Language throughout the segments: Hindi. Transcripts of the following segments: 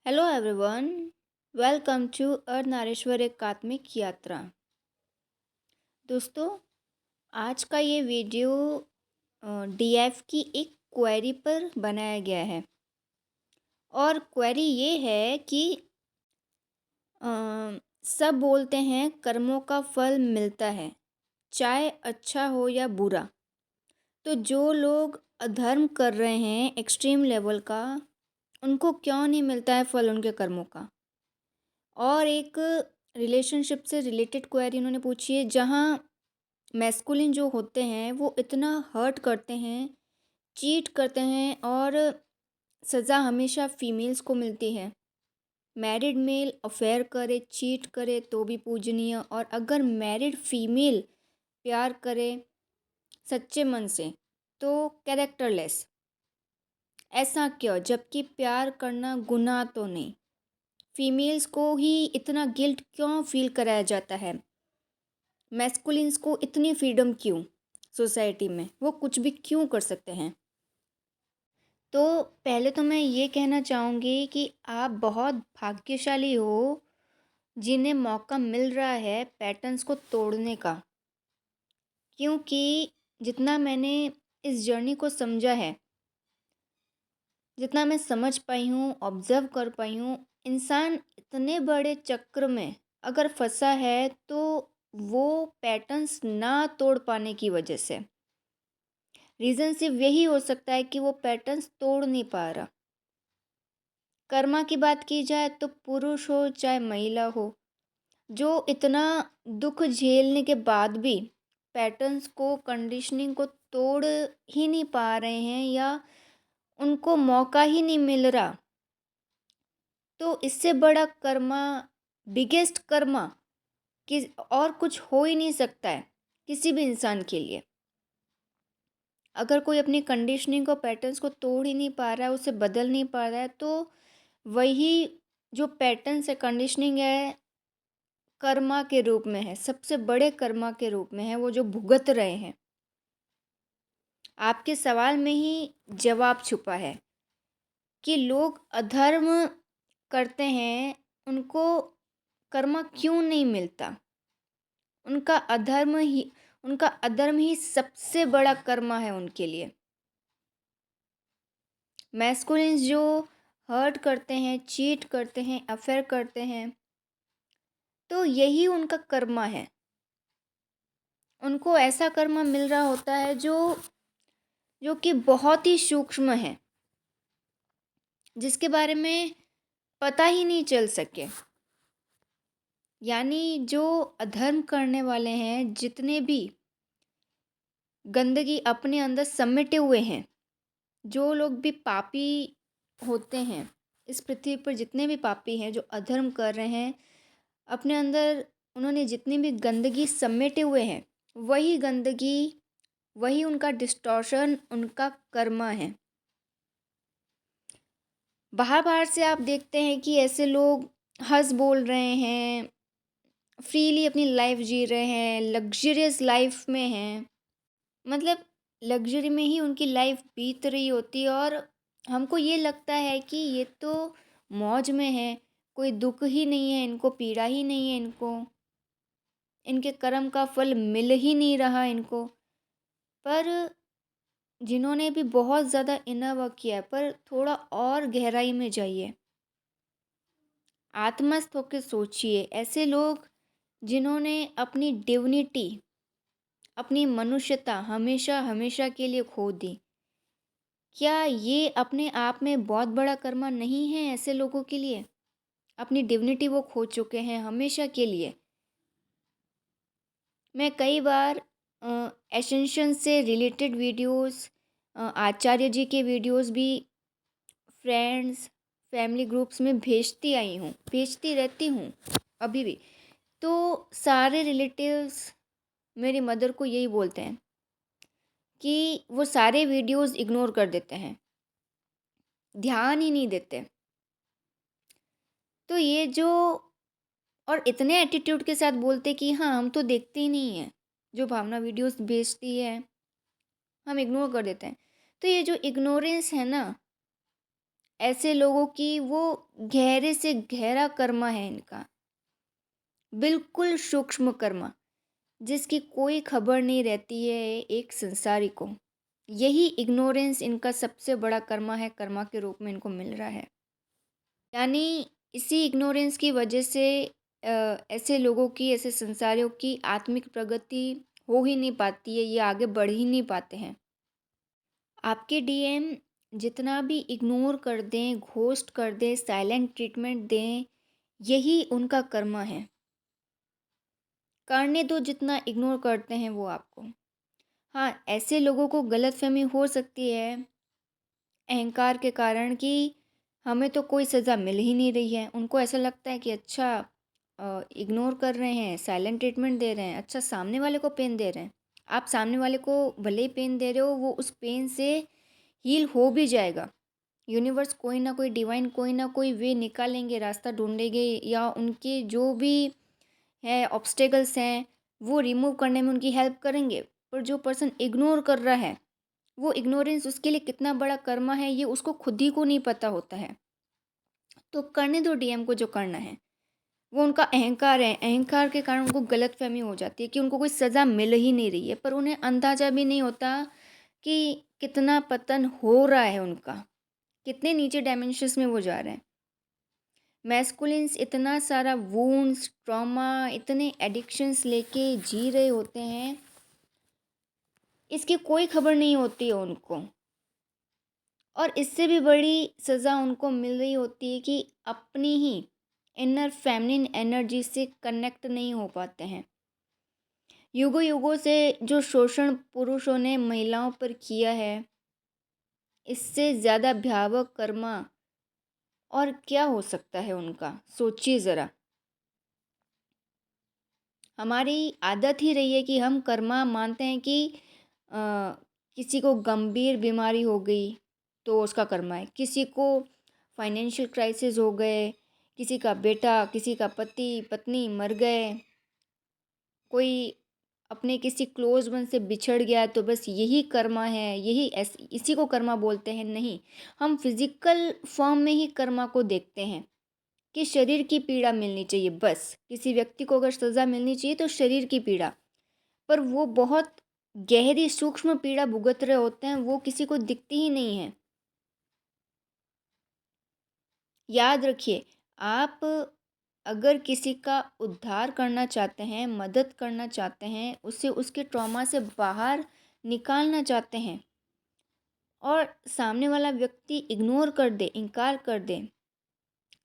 Hello everyone, welcome to Ardhanarishwar Ekatmik Yatra. दोस्तों, आज का ये वीडियो डीएफ की एक क्वेरी पर बनाया गया है और क्वेरी ये है कि अ, सब बोलते हैं कर्मों का फल मिलता है, चाहे अच्छा हो या बुरा। तो जो लोग अधर्म कर रहे हैं एक्सट्रीम लेवल का, उनको क्यों नहीं मिलता है फल उनके कर्मों का। और एक रिलेशनशिप से रिलेटेड क्वेरी उन्होंने पूछी है, जहाँ मैस्कुलिन जो होते हैं वो इतना हर्ट करते हैं, चीट करते हैं और सज़ा हमेशा फीमेल्स को मिलती है। मैरिड मेल अफेयर करे, चीट करे तो भी पूजनीय, और अगर मैरिड फीमेल प्यार करे सच्चे मन से तो कैरेक्टरलेस। ऐसा क्यों, जबकि प्यार करना गुनाह तो नहीं। फीमेल्स को ही इतना गिल्ट क्यों फील कराया जाता है? मैस्कुलिन्स को इतनी फ्रीडम क्यों सोसाइटी में? वो कुछ भी क्यों कर सकते हैं? तो पहले तो मैं ये कहना चाहूँगी कि आप बहुत भाग्यशाली हो, जिन्हें मौका मिल रहा है पैटर्न्स को तोड़ने का। क्योंकि जितना मैंने इस जर्नी को समझा है, जितना मैं समझ पाई हूँ, ऑब्ज़र्व कर पाई हूँ, इंसान इतने बड़े चक्र में अगर फंसा है तो वो पैटर्न्स ना तोड़ पाने की वजह से। रीज़न सिर्फ यही हो सकता है कि वो पैटर्न्स तोड़ नहीं पा रहा। कर्मा की बात की जाए तो पुरुष हो चाहे महिला हो, जो इतना दुख झेलने के बाद भी पैटर्न्स को, कंडीशनिंग को तोड़ ही नहीं पा रहे हैं या उनको मौका ही नहीं मिल रहा, तो इससे बड़ा कर्मा, बिगेस्ट कर्मा कि और कुछ हो ही नहीं सकता है किसी भी इंसान के लिए। अगर कोई अपनी कंडीशनिंग को, पैटर्न्स को तोड़ ही नहीं पा रहा है, उसे बदल नहीं पा रहा है, तो वही जो पैटर्न्स है, कंडीशनिंग है, कर्मा के रूप में है, सबसे बड़े कर्मा के रूप में है, वो जो भुगत रहे हैं। आपके सवाल में ही जवाब छुपा है कि लोग अधर्म करते हैं, उनको कर्मा क्यों नहीं मिलता। उनका अधर्म ही सबसे बड़ा कर्मा है उनके लिए। मैस्कुलिन्स जो हर्ट करते हैं, चीट करते हैं, अफेयर करते हैं, तो यही उनका कर्मा है। उनको ऐसा कर्मा मिल रहा होता है जो कि बहुत ही सूक्ष्म है, जिसके बारे में पता ही नहीं चल सके। यानी जो अधर्म करने वाले हैं, जितने भी गंदगी अपने अंदर समेटे हुए हैं, जो लोग भी पापी होते हैं, इस पृथ्वी पर जितने भी पापी हैं जो अधर्म कर रहे हैं, अपने अंदर उन्होंने जितनी भी गंदगी समेटे हुए हैं, वही गंदगी, वही उनका डिस्टॉर्शन उनका कर्मा है। बाहर बाहर से आप देखते हैं कि ऐसे लोग हंस बोल रहे हैं, फ्रीली अपनी लाइफ जी रहे हैं, लग्जरियस लाइफ में हैं, मतलब लग्जरी में ही उनकी लाइफ बीत रही होती है, और हमको ये लगता है कि ये तो मौज में है, कोई दुख ही नहीं है इनको, पीड़ा ही नहीं है इनको, इनके कर्म का फल मिल ही नहीं रहा इनको। पर जिन्होंने भी बहुत ज़्यादा इनर वर्क किया है, पर थोड़ा और गहराई में जाइए, आत्मस्थ होकर सोचिए, ऐसे लोग जिन्होंने अपनी डिविनिटी, अपनी मनुष्यता हमेशा हमेशा के लिए खो दी, क्या ये अपने आप में बहुत बड़ा कर्मा नहीं है ऐसे लोगों के लिए? अपनी डिविनिटी वो खो चुके हैं हमेशा के लिए। मैं कई बार एसेंशन से रिलेटेड वीडियोस, आचार्य जी के वीडियोस भी फ्रेंड्स, फैमिली ग्रुप्स में भेजती आई हूँ, भेजती रहती हूँ अभी भी। तो सारे रिलेटिव्स मेरी मदर को यही बोलते हैं कि वो सारे वीडियोस इग्नोर कर देते हैं, ध्यान ही नहीं देते। तो ये जो, और इतने एटीट्यूड के साथ बोलते कि हाँ हम तो देखते ही नहीं हैं, जो भावना वीडियोस भेजती है हम इग्नोर कर देते हैं। तो ये जो इग्नोरेंस है ना, ऐसे लोगों की वो गहरे से गहरा कर्मा है इनका, बिल्कुल सूक्ष्म कर्मा, जिसकी कोई खबर नहीं रहती है एक संसारी को। यही इग्नोरेंस इनका सबसे बड़ा कर्मा है, कर्मा के रूप में इनको मिल रहा है। यानी इसी इग्नोरेंस की वजह से ऐसे लोगों की, ऐसे संसारियों की आत्मिक प्रगति हो ही नहीं पाती है, ये आगे बढ़ ही नहीं पाते हैं। आपके डीएम जितना भी इग्नोर कर दें, घोस्ट कर दें, साइलेंट ट्रीटमेंट दें, यही उनका कर्मा है। करने दो जितना इग्नोर करते हैं वो आपको। हाँ, ऐसे लोगों को गलतफ़हमी हो सकती है अहंकार के कारण कि हमें तो कोई सज़ा मिल ही नहीं रही है। उनको ऐसा लगता है कि अच्छा इग्नोर कर रहे हैं, साइलेंट ट्रीटमेंट दे रहे हैं, अच्छा सामने वाले को पेन दे रहे हैं। आप सामने वाले को भले ही पेन दे रहे हो, वो उस पेन से हील हो भी जाएगा। यूनिवर्स कोई ना कोई डिवाइन कोई ना कोई वे निकालेंगे, रास्ता ढूँढेंगे, या उनके जो भी है ऑब्स्टेकल्स हैं वो रिमूव करने में उनकी हेल्प करेंगे। पर जो पर्सन इग्नोर कर रहा है, वो इग्नोरेंस उसके लिए कितना बड़ा कर्मा है ये उसको खुद ही को नहीं पता होता है। तो करने दो डीएम को जो करना है। वो उनका अहंकार है, अहंकार के कारण उनको गलतफ़हमी हो जाती है कि उनको कोई सज़ा मिल ही नहीं रही है, पर उन्हें अंदाज़ा भी नहीं होता कि कितना पतन हो रहा है उनका, कितने नीचे डायमेंशंस में वो जा रहे हैं। मैस्कुलिन्स इतना सारा वुंड्स, ट्रॉमा, इतने एडिक्शंस लेके जी रहे होते हैं, इसकी कोई खबर नहीं होती है उनको। और इससे भी बड़ी सज़ा उनको मिल रही होती है कि अपनी ही इनर फेमिनिन एनर्जी से कनेक्ट नहीं हो पाते हैं। युगों युगों से जो शोषण पुरुषों ने महिलाओं पर किया है, इससे ज़्यादा भयावह कर्मा और क्या हो सकता है उनका, सोचिए ज़रा। हमारी आदत ही रही है कि हम कर्मा मानते हैं कि अ, किसी को गंभीर बीमारी हो गई तो उसका कर्मा है, किसी को फाइनेंशियल क्राइसिस हो गए, किसी का बेटा, किसी का पति पत्नी मर गए, कोई अपने किसी क्लोज वन से बिछड़ गया तो बस यही कर्मा है, यही इसी को कर्मा बोलते हैं। नहीं, हम फिजिकल फॉर्म में ही कर्मा को देखते हैं कि शरीर की पीड़ा मिलनी चाहिए, बस किसी व्यक्ति को अगर सज़ा मिलनी चाहिए तो शरीर की पीड़ा, पर वो बहुत गहरी सूक्ष्म पीड़ा भुगत रहे होते हैं, वो किसी को दिखती ही नहीं है। याद रखिए, आप अगर किसी का उद्धार करना चाहते हैं, मदद करना चाहते हैं, उसे उसके ट्रॉमा से बाहर निकालना चाहते हैं और सामने वाला व्यक्ति इग्नोर कर दे, इनकार कर दे,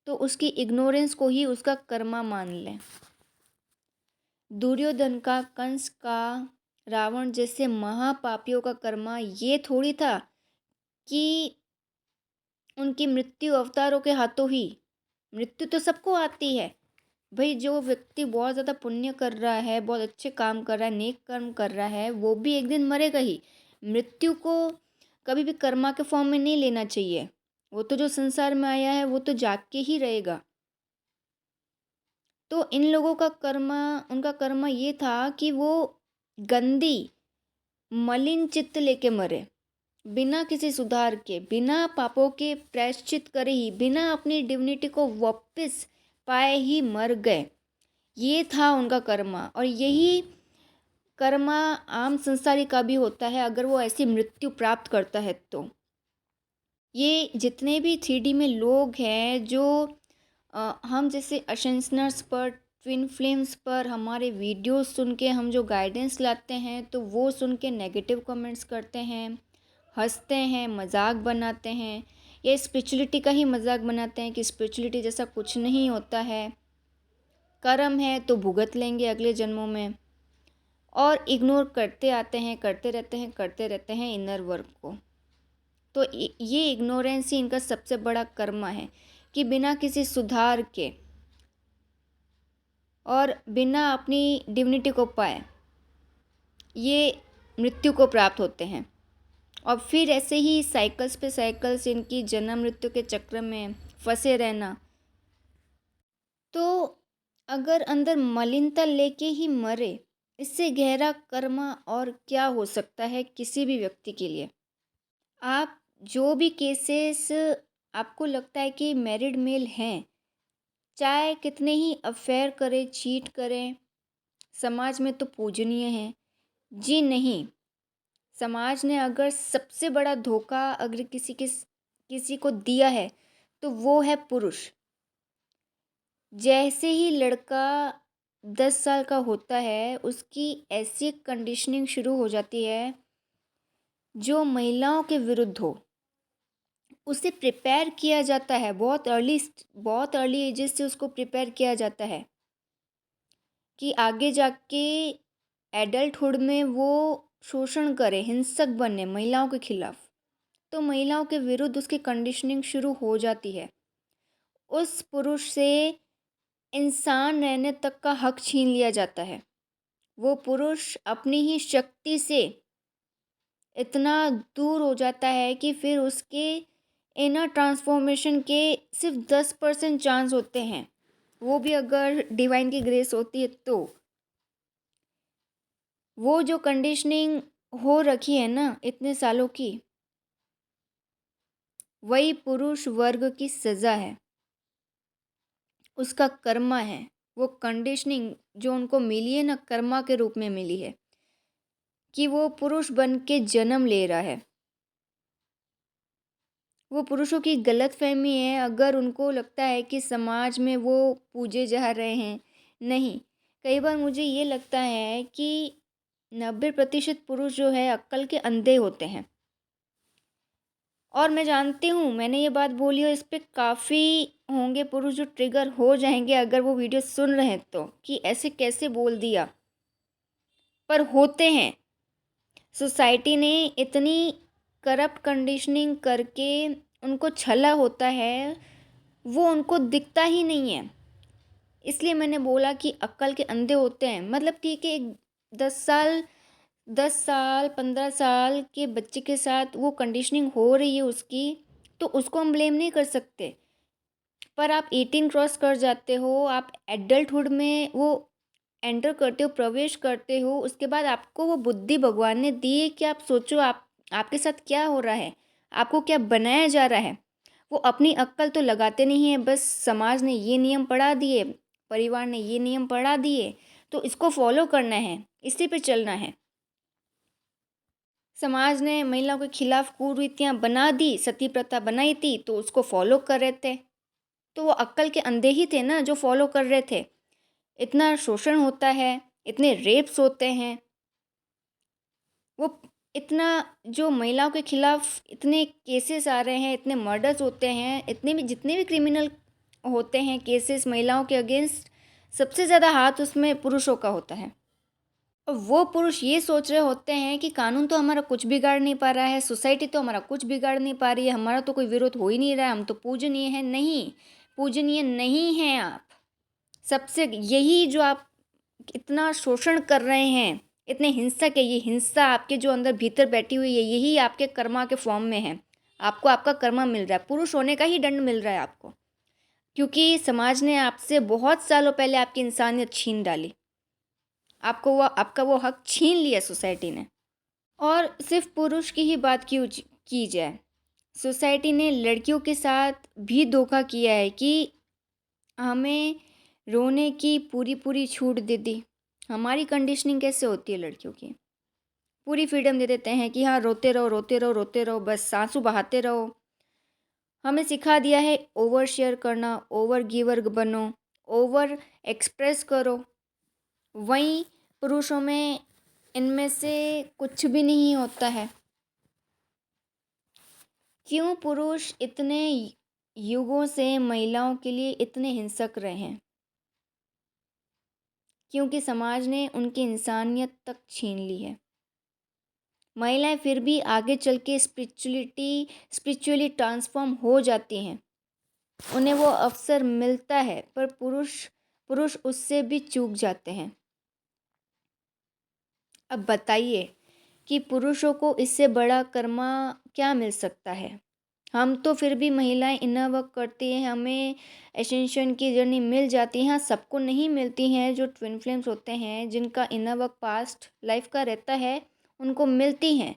तो उसकी इग्नोरेंस को ही उसका कर्मा मान लें। दुर्योधन का, कंस का, रावण जैसे महापापियों का कर्मा ये थोड़ी था कि उनकी मृत्यु अवतारों के हाथों ही। मृत्यु तो सबको आती है भाई, जो व्यक्ति बहुत ज़्यादा पुण्य कर रहा है, बहुत अच्छे काम कर रहा है, नेक कर्म कर रहा है, वो भी एक दिन मरेगा ही। मृत्यु को कभी भी कर्मा के फॉर्म में नहीं लेना चाहिए। वो तो जो संसार में आया है वो तो जाग के ही रहेगा। तो इन लोगों का कर्मा, उनका कर्मा ये था कि वो गंदी मलिन चित्त लेके मरे, बिना किसी सुधार के, बिना पापों के प्रायश्चित करे ही, बिना अपनी डिविनिटी को वापस पाए ही मर गए। ये था उनका कर्मा, और यही कर्मा आम संसारी का भी होता है अगर वो ऐसी मृत्यु प्राप्त करता है तो। ये जितने भी 3D में लोग हैं जो हम जैसे असेंशनर्स पर, ट्विन फ्लेम्स पर हमारे वीडियोस सुन के हम जो गाइडेंस लाते हैं तो वो सुन के नेगेटिव कमेंट्स करते हैं, हंसते हैं, मजाक बनाते हैं, या स्पिरिचुअलिटी का ही मजाक बनाते हैं कि स्पिरिचुअलिटी जैसा कुछ नहीं होता है, कर्म है तो भुगत लेंगे अगले जन्मों में, और इग्नोर करते आते हैं, करते रहते हैं, करते रहते हैं इनर वर्क को। तो ये इग्नोरेंस ही इनका सबसे बड़ा कर्म है कि बिना किसी सुधार के और बिना अपनी डिविनिटी को पाए ये मृत्यु को प्राप्त होते हैं। और फिर ऐसे ही साइकिल्स पे साइकिल्स इनकी जन्म मृत्यु के चक्र में फंसे रहना। तो अगर अंदर मलिनता लेके ही मरे, इससे गहरा कर्म और क्या हो सकता है किसी भी व्यक्ति के लिए। आप जो भी केसेस आपको लगता है कि मैरिड मेल हैं, चाहे कितने ही अफेयर करें, चीट करें, समाज में तो पूजनीय हैं। जी नहीं, समाज ने अगर सबसे बड़ा धोखा अगर किसी को दिया है तो वो है पुरुष। जैसे ही लड़का 10 साल का होता है उसकी ऐसी कंडीशनिंग शुरू हो जाती है जो महिलाओं के विरुद्ध हो। उसे प्रिपेयर किया जाता है बहुत अर्ली एजेस से उसको प्रिपेयर किया जाता है कि आगे जाके एडल्टहुड में वो शोषण करे, हिंसक बने महिलाओं के खिलाफ। तो महिलाओं के विरुद्ध उसकी कंडीशनिंग शुरू हो जाती है। उस पुरुष से इंसान रहने तक का हक छीन लिया जाता है। वो पुरुष अपनी ही शक्ति से इतना दूर हो जाता है कि फिर उसके इनर ट्रांसफॉर्मेशन के सिर्फ 10% चांस होते हैं, वो भी अगर डिवाइन की ग्रेस होती है तो। वो जो कंडीशनिंग हो रखी है ना इतने सालों की, वही पुरुष वर्ग की सज़ा है, उसका कर्मा है। वो कंडीशनिंग जो उनको मिली है ना, कर्मा के रूप में मिली है कि वो पुरुष बन के जन्म ले रहा है। वो पुरुषों की गलतफहमी है अगर उनको लगता है कि समाज में वो पूजे जा रहे हैं। नहीं, कई बार मुझे ये लगता है कि 90% पुरुष जो है अक्ल के अंधे होते हैं। और मैं जानती हूँ, मैंने ये बात बोली और इस पे काफ़ी होंगे पुरुष जो ट्रिगर हो जाएंगे अगर वो वीडियो सुन रहे हैं तो, कि ऐसे कैसे बोल दिया, पर होते हैं। सोसाइटी ने इतनी करप्ट कंडीशनिंग करके उनको छला होता है, वो उनको दिखता ही नहीं है। इसलिए मैंने बोला कि अक्ल के अंधे होते हैं। मतलब ठीक है, एक 10 साल 15 साल के बच्चे के साथ वो कंडीशनिंग हो रही है उसकी, तो उसको हम ब्लेम नहीं कर सकते। पर आप 18 क्रॉस कर जाते हो, आप एडल्टहुड में वो एंटर करते हो, प्रवेश करते हो, उसके बाद आपको वो बुद्धि भगवान ने दी है कि आप सोचो आपके साथ क्या हो रहा है, आपको क्या बनाया जा रहा है। वो अपनी अक्ल तो लगाते नहीं हैं, बस समाज ने ये नियम पढ़ा दिए, परिवार ने ये नियम पढ़ा दिए, तो इसको फॉलो करना है, इसी पे चलना है। समाज ने महिलाओं के खिलाफ कुरीतियाँ बना दी, सती प्रथा बनाई थी, तो उसको फॉलो कर रहे थे। तो वो अक्ल के अंधे ही थे ना जो फॉलो कर रहे थे। इतना शोषण होता है, इतने रेप्स होते हैं, वो इतना जो महिलाओं के खिलाफ इतने केसेस आ रहे हैं, इतने मर्डर्स होते हैं, इतने भी जितने भी क्रिमिनल होते हैं केसेस महिलाओं के अगेंस्ट, सबसे ज़्यादा हाथ उसमें पुरुषों का होता है। और वो पुरुष ये सोच रहे होते हैं कि कानून तो हमारा कुछ बिगाड़ नहीं पा रहा है, सोसाइटी तो हमारा कुछ बिगाड़ नहीं पा रही है, हमारा तो कोई विरोध हो ही नहीं रहा है, हम तो पूजनीय हैं। नहीं, पूजनीय नहीं हैं आप। सबसे यही जो आप इतना शोषण कर रहे हैं, इतने हिंसक है, ये हिंसा आपके जो अंदर भीतर बैठी हुई है, यही आपके कर्मा के फॉर्म में है। आपको आपका कर्मा मिल रहा है, पुरुष होने का ही दंड मिल रहा है आपको, क्योंकि समाज ने आपसे बहुत सालों पहले आपकी इंसानियत छीन डाली, आपका वो हक छीन लिया सोसाइटी ने। और सिर्फ पुरुष की ही बात क्यों की जाए, सोसाइटी ने लड़कियों के साथ भी धोखा किया है कि हमें रोने की पूरी पूरी छूट दे दी। हमारी कंडीशनिंग कैसे होती है लड़कियों की, पूरी फ्रीडम दे देते हैं कि हाँ रोते रहो रोते रहो रोते रहो, बस आंसू बहाते रहो। हमें सिखा दिया है ओवर शेयर करना, ओवर गिवर बनो, ओवर एक्सप्रेस करो। वहीं पुरुषों में इनमें से कुछ भी नहीं होता है। क्यों पुरुष इतने युगों से महिलाओं के लिए इतने हिंसक रहे हैं? क्योंकि समाज ने उनकी इंसानियत तक छीन ली है। महिलाएं फिर भी आगे चल के स्पिरिचुअली ट्रांसफॉर्म हो जाती हैं, उन्हें वो अवसर मिलता है, पर पुरुष उससे भी चूक जाते हैं। अब बताइए कि पुरुषों को इससे बड़ा कर्मा क्या मिल सकता है? हम तो फिर भी महिलाएं इनर वर्क करती हैं, हमें एसेंशन की जर्नी मिल जाती है। हाँ, सबको नहीं मिलती हैं, जो ट्विन फ्लेम्स होते हैं जिनका इनर वर्क पास्ट लाइफ का रहता है, उनको मिलती हैं।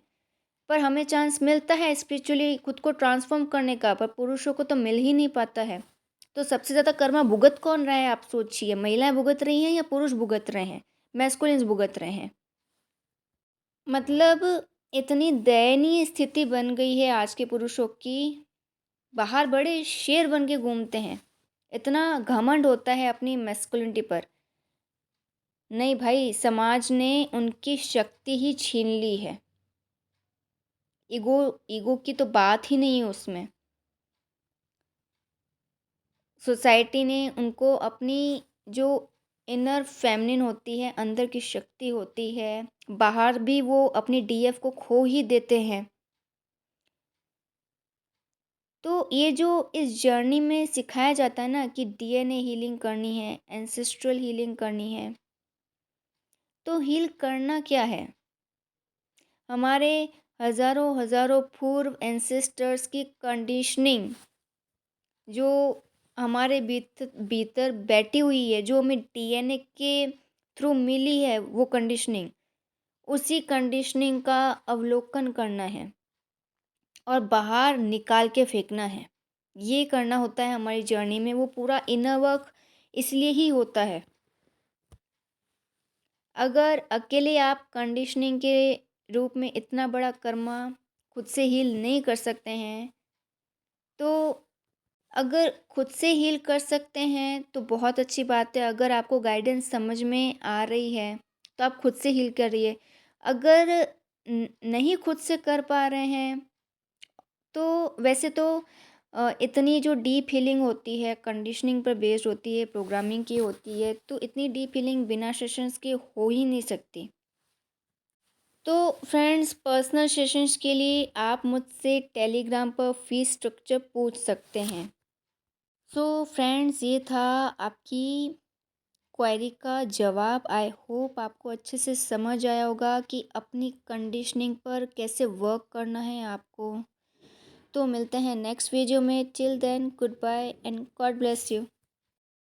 पर हमें चांस मिलता है स्पिरिचुअली खुद को ट्रांसफॉर्म करने का, पर पुरुषों को तो मिल ही नहीं पाता है। तो सबसे ज़्यादा कर्मा भुगत कौन रहा है, आप सोचिए? महिलाएं भुगत रही हैं या पुरुष भुगत रहे हैं? मैस्कुलिन्स भुगत रहे हैं। मतलब इतनी दयनीय स्थिति बन गई है आज के पुरुषों की, बाहर बड़े शेर बन के घूमते हैं, इतना घमंड होता है अपनी मैस्कुलिनिटी पर। नहीं भाई, समाज ने उनकी शक्ति ही छीन ली है। ईगो ईगो की तो बात ही नहीं है उसमें। सोसाइटी ने उनको अपनी जो इनर फेमिनिन होती है, अंदर की शक्ति होती है, बाहर भी वो अपनी डीएफ को खो ही देते हैं। तो ये जो इस जर्नी में सिखाया जाता है ना कि डीएनए हीलिंग करनी है, एंसेस्ट्रल हीलिंग करनी है, तो हील करना क्या है? हमारे हज़ारों हज़ारों पूर्व एंसेस्टर्स की कंडीशनिंग जो हमारे भीतर बैठी हुई है, जो हमें डीएनए के थ्रू मिली है, वो कंडीशनिंग, उसी कंडीशनिंग का अवलोकन करना है और बाहर निकाल के फेंकना है। ये करना होता है हमारी जर्नी में। वो पूरा इनर वर्क इसलिए ही होता है। अगर अकेले आप कंडीशनिंग के रूप में इतना बड़ा कर्मा खुद से हील नहीं कर सकते हैं, तो अगर खुद से हील कर सकते हैं तो बहुत अच्छी बात है। अगर आपको गाइडेंस समझ में आ रही है तो आप खुद से हील करिए। अगर नहीं खुद से कर पा रहे हैं तो वैसे तो इतनी जो डीप हीलिंग होती है कंडीशनिंग पर बेस्ड होती है, प्रोग्रामिंग की होती है, तो इतनी डीप हीलिंग बिना सेशंस के हो ही नहीं सकती। तो फ्रेंड्स, पर्सनल सेशंस के लिए आप मुझसे टेलीग्राम पर फीस स्ट्रक्चर पूछ सकते हैं। सो फ्रेंड्स, ये था आपकी क्वेरी का जवाब। आई होप आपको अच्छे से समझ आया होगा कि अपनी कंडीशनिंग पर कैसे वर्क करना है आपको। तो मिलते हैं नेक्स्ट वीडियो में। Till then, goodbye and God bless you.